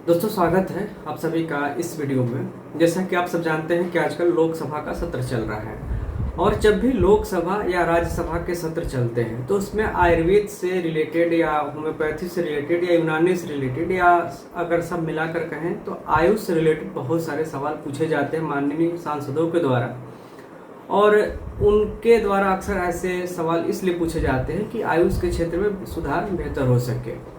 दोस्तों स्वागत है आप सभी का इस वीडियो में। जैसा कि आप सब जानते हैं कि आजकल लोकसभा का सत्र चल रहा है और जब भी लोकसभा या राज्यसभा के सत्र चलते हैं तो उसमें आयुर्वेद से रिलेटेड या होम्योपैथी से रिलेटेड या यूनानी से रिलेटेड या अगर सब मिलाकर कहें तो आयुष से रिलेटेड बहुत सारे सवाल पूछे जाते हैं माननीय सांसदों के द्वारा। और उनके द्वारा अक्सर ऐसे सवाल इसलिए पूछे जाते हैं कि आयुष के क्षेत्र में सुधार बेहतर हो सके।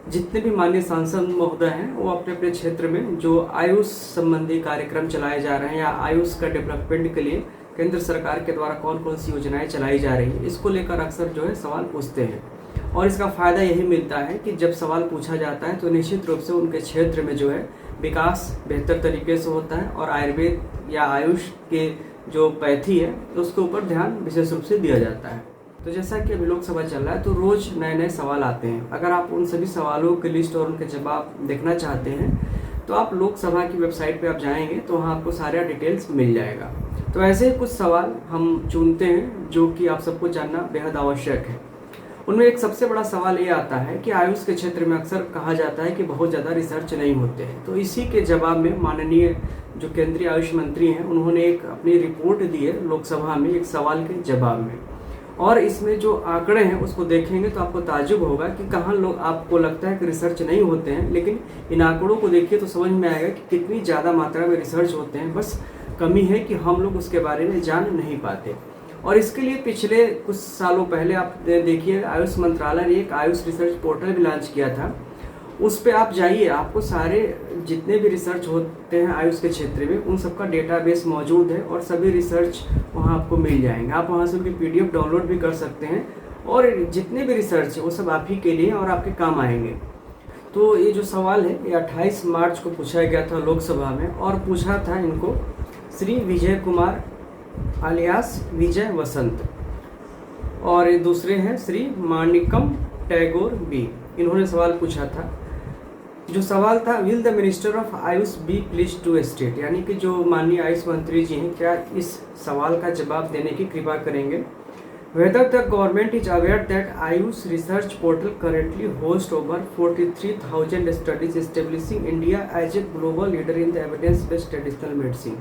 जितने भी माननीय सांसद महोदय हैं वो अपने अपने क्षेत्र में जो आयुष संबंधी कार्यक्रम चलाए जा रहे हैं या आयुष का डेवलपमेंट के लिए केंद्र सरकार के द्वारा कौन कौन सी योजनाएं चलाई जा रही हैं, इसको लेकर अक्सर जो है सवाल पूछते हैं। और इसका फ़ायदा यही मिलता है कि जब सवाल पूछा जाता है तो निश्चित रूप से उनके क्षेत्र में जो है विकास बेहतर तरीके से होता है और आयुर्वेद या आयुष के जो पैथी है उसके ऊपर ध्यान विशेष रूप से दिया जाता है। तो जैसा कि अभी लोकसभा चल रहा है तो रोज़ नए नए सवाल आते हैं। अगर आप उन सभी सवालों की लिस्ट और उनके जवाब देखना चाहते हैं तो आप लोकसभा की वेबसाइट पे आप जाएंगे तो वहाँ आपको सारा डिटेल्स मिल जाएगा। तो ऐसे कुछ सवाल हम चुनते हैं जो कि आप सबको जानना बेहद आवश्यक है। उनमें एक सबसे बड़ा सवाल ये आता है कि आयुष के क्षेत्र में अक्सर कहा जाता है कि बहुत ज़्यादा रिसर्च नहीं होते हैं। तो इसी के जवाब में माननीय जो केंद्रीय आयुष मंत्री हैं उन्होंने एक अपनी रिपोर्ट दी है लोकसभा में एक सवाल के जवाब में। और इसमें जो आंकड़े हैं उसको देखेंगे तो आपको ताज्जुब होगा कि कहाँ लोग आपको लगता है कि रिसर्च नहीं होते हैं, लेकिन इन आंकड़ों को देखिए तो समझ में आएगा कि कितनी ज़्यादा मात्रा में रिसर्च होते हैं। बस कमी है कि हम लोग उसके बारे में जान नहीं पाते। और इसके लिए पिछले कुछ सालों पहले आप देखिए आयुष मंत्रालय ने एक आयुष रिसर्च पोर्टल भी लॉन्च किया था। उस पर आप जाइए, आपको सारे जितने भी रिसर्च होते हैं आयुष के क्षेत्र में उन सबका डेटाबेस मौजूद है और सभी रिसर्च वहाँ आपको मिल जाएंगे। आप वहाँ से उनकी PDF डाउनलोड भी कर सकते हैं और जितने भी रिसर्च है वो सब आप ही के लिए और आपके काम आएंगे। तो ये जो सवाल है ये 28 मार्च को पूछा गया था लोकसभा में और पूछा था इनको श्री विजय कुमार अलियास विजय वसंत और ये दूसरे हैं श्री माणिकम टैगोर बी। इन्होंने सवाल पूछा था। जो सवाल था will the minister of AYUSH be please to state, यानी कि जो माननीय आयुष मंत्री जी हैं क्या इस सवाल का जवाब देने की कृपा करेंगे। Whether the government is aware that AYUSH research portal currently host over 43,000 studies establishing India as a global leader in the evidence based traditional medicine.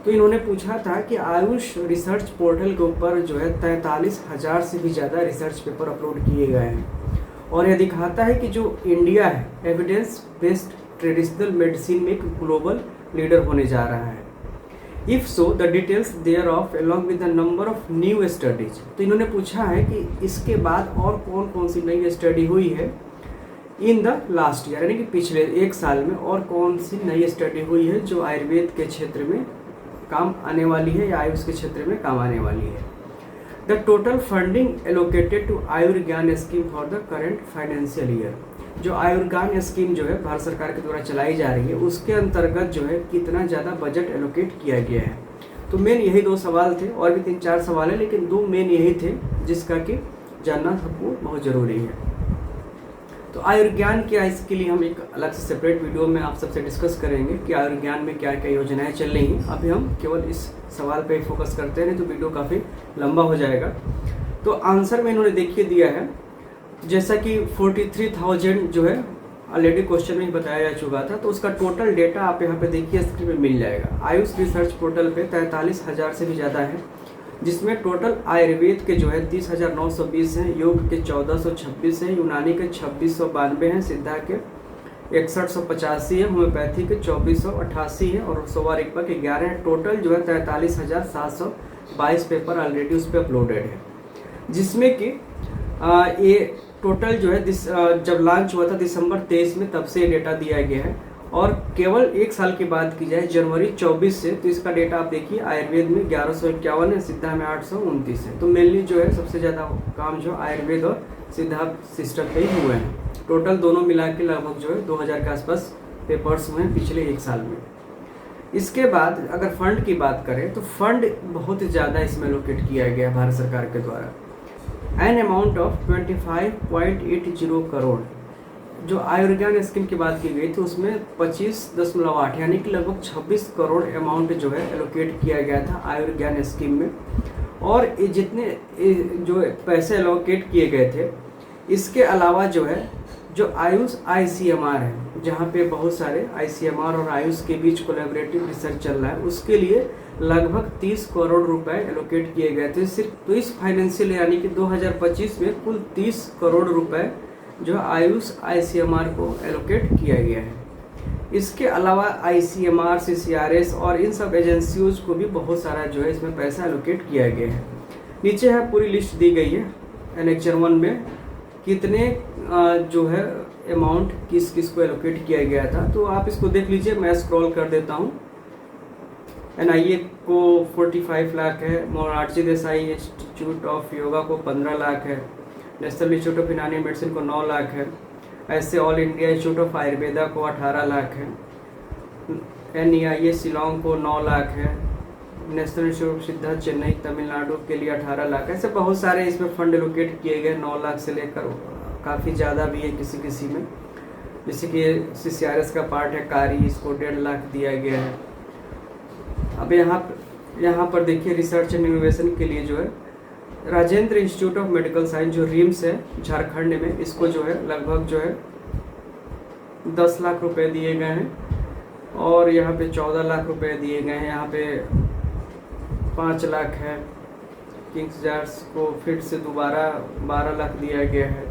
तो इन्होंने पूछा था कि आयुष रिसर्च पोर्टल के ऊपर जो है 43,000 से भी ज़्यादा रिसर्च पेपर अपलोड किए गए हैं और यह दिखाता है कि जो इंडिया है एविडेंस बेस्ड ट्रेडिशनल मेडिसिन में एक ग्लोबल लीडर होने जा रहा है। If so the details thereof along with the number of new studies. तो इन्होंने पूछा है कि इसके बाद और कौन कौन सी नई स्टडी हुई है इन द लास्ट ईयर, यानी कि पिछले एक साल में और कौन सी नई स्टडी हुई है जो आयुर्वेद के क्षेत्र में काम आने वाली है या आयुष के क्षेत्र में काम आने वाली है। The total funding allocated to Ayurgyan scheme for the current financial year. जो आयुर्ज्ञान स्कीम जो है भारत सरकार के द्वारा चलाई जा रही है उसके अंतर्गत जो है कितना ज़्यादा बजट एलोकेट किया गया है। तो मेन यही दो सवाल थे और भी 3-4 सवाल है, लेकिन दो मेन यही थे जिसका कि जानना सबको बहुत ज़रूरी है। तो आयुर्ज्ञान क्या, इसके लिए हम एक अलग से सेपरेट वीडियो में आप सबसे डिस्कस करेंगे कि आयुर्ज्ञान में क्या क्या योजनाएं चल रही हैं। अभी हम केवल इस सवाल पे फोकस करते हैं, नहीं तो वीडियो काफ़ी लंबा हो जाएगा। तो आंसर में इन्होंने देखिए दिया है जैसा कि 43,000 जो है ऑलरेडी क्वेश्चन में ही बताया जा चुका था। तो उसका टोटल डेटा आप यहाँ पे देखिए स्क्रीन में मिल जाएगा। आयुष रिसर्च पोर्टल पे 43,000 से भी ज़्यादा है, जिसमें टोटल आयुर्वेद के जो है 30,920 हैं, योग के 1426 हैं, यूनानी के 2692 हैं, सिद्धा के 6185 है, होम्योपैथी के 2488 है और सोवारिकपा के 11 हैं। टोटल जो है 43,722 पेपर ऑलरेडी उस पर अपलोडेड है, जिसमें कि ये टोटल जो है जब लॉन्च हुआ था दिसंबर 23 में तब से ये डेटा दिया गया है। और केवल एक साल की बात की जाए जनवरी 24 से तो इसका डेटा आप देखिए आयुर्वेद में 1151 है, सिद्धा में 829 है। तो मेनली जो है सबसे ज़्यादा काम जो आयुर्वेद और सिद्धा सिस्टम पे ही हुए हैं। टोटल दोनों मिला के लगभग जो है 2000 के आसपास पेपर्स हुए हैं पिछले एक साल में। इसके बाद अगर फंड की बात करें तो फंड बहुत ज़्यादा इसमें एलोकेट किया गया है भारत सरकार के द्वारा। एन अमाउंट ऑफ 25.80 करोड़ जो आयुर्ज्ञान स्कीम की बात की गई थी उसमें 25.8 यानी कि लगभग 26 करोड़ अमाउंट जो है एलोकेट किया गया था आयुर्ज्ञान स्कीम में। और ये जितने जो पैसे एलोकेट किए गए थे इसके अलावा जो है जो आयुष ICMR है, जहाँ पे बहुत सारे ICMR और आयुष के बीच कोलैबोरेटिव रिसर्च चल रहा है, उसके लिए लगभग 30 करोड़ रुपए एलोकेट किए गए थे। सिर्फ तो इस फाइनेंशियल यानी कि 2025 में कुल 30 करोड़ रुपए जो आयुष ICMR को एलोकेट किया गया है। इसके अलावा ICMR, CCRS और इन सब एजेंसियों को भी बहुत सारा जो है इसमें पैसा एलोकेट किया गया है। नीचे है पूरी लिस्ट दी गई है एनेक्चर 1 में कितने जो है अमाउंट किस किस को एलोकेट किया गया था, तो आप इसको देख लीजिए। मैं स्क्रॉल कर देता हूँ। NIA को 45 लाख है, मोरारजी देसाई इंस्टीट्यूट ऑफ योगा को 15 लाख है, नेशनल इंस्टीट्यूट ऑफ यूनानी मेडिसिन को 9 लाख है, ऐसे all India institute of Ayurveda को 18 लाख है, NEIA शिलोंग को 9 लाख है, नेशनल इंस्टीट्यूट ऑफ सिद्धा चेन्नई तमिलनाडु के लिए 18 लाख। ऐसे बहुत सारे इसमें फंड एलोकेट किए गए, 9 लाख से लेकर काफ़ी ज़्यादा भी है किसी किसी में। जैसे कि CCRS का पार्ट है कारी, इसको 1.5 लाख दिया गया है। अब यहाँ पर देखिए रिसर्च एंड इनोवेशन के लिए जो है Rajendra institute of medical science जो रिम्स है झारखंड में, इसको जो है लगभग जो है 10 लाख रुपए दिए गए हैं, और यहाँ पे 14 लाख रुपए दिए गए हैं, यहाँ पे 5 लाख है। किंग्स जार्स को फिर से दोबारा 12 लाख दिया गया है।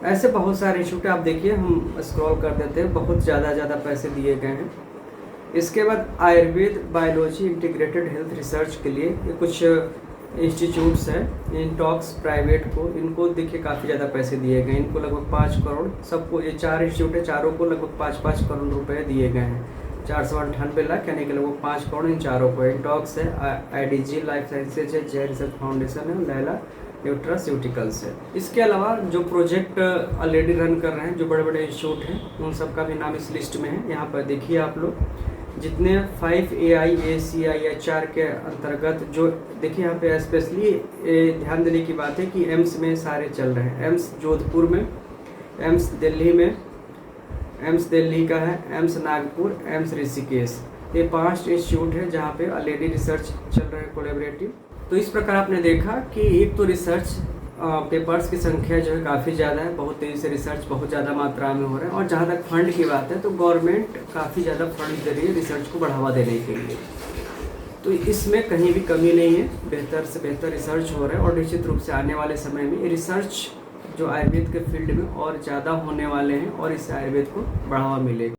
ऐसे बहुत सारे इंस्टीट्यूट आप देखिए, हम स्क्रॉल कर देते हैं, बहुत ज़्यादा पैसे दिए गए हैं। इसके बाद Ayurveda biology integrated health research के लिए ये कुछ इंस्टीट्यूट्स हैं, इंटॉक्स प्राइवेट को, इनको देखिए काफ़ी ज़्यादा पैसे दिए गए। इनको लगभग 5 करोड़ सबको, ये 4 इंस्टीट्यूट है, चारों को लगभग 5-5 करोड़ रुपए दिए गए हैं। 498 लाख यानी कि लगभग 5 करोड़ इन चारों को। इंटॉक्स है, IDG लाइफ साइंसेज है, जय रिसर्च फाउंडेशन है, लैला न्यूट्रास्यूटिकल्स है। इसके अलावा जो प्रोजेक्ट ऑलरेडी रन कर रहे हैं, जो बड़े बड़े इंस्टीट्यूट हैं, उन सब का भी नाम इस लिस्ट में है। यहाँ पर देखिए आप लोग जितने 5AIACIHR के अंतर्गत जो देखिए यहाँ पे स्पेशली ध्यान देने की बात है कि एम्स में सारे चल रहे हैं। एम्स जोधपुर में, एम्स दिल्ली में, एम्स दिल्ली का है, एम्स नागपुर, एम्स ऋषिकेश, ये 5 इंस्टीट्यूट है जहाँ पे ऑलरेडी रिसर्च चल रहा है कोलैबोरेटिव। तो इस प्रकार आपने देखा कि एक तो रिसर्च पेपर्स की संख्या जो है काफ़ी ज़्यादा है, बहुत तेज़ी से रिसर्च बहुत ज़्यादा मात्रा में हो रहा है। और जहाँ तक फंड की बात है तो गवर्नमेंट काफ़ी ज़्यादा फंड दे रही है रिसर्च को बढ़ावा देने के लिए, तो इसमें कहीं भी कमी नहीं है, बेहतर से बेहतर रिसर्च हो रहा है। और निश्चित रूप से आने वाले समय में रिसर्च जो आयुर्वेद के फील्ड में और ज़्यादा होने वाले हैं और इससे आयुर्वेद को बढ़ावा मिलेगा।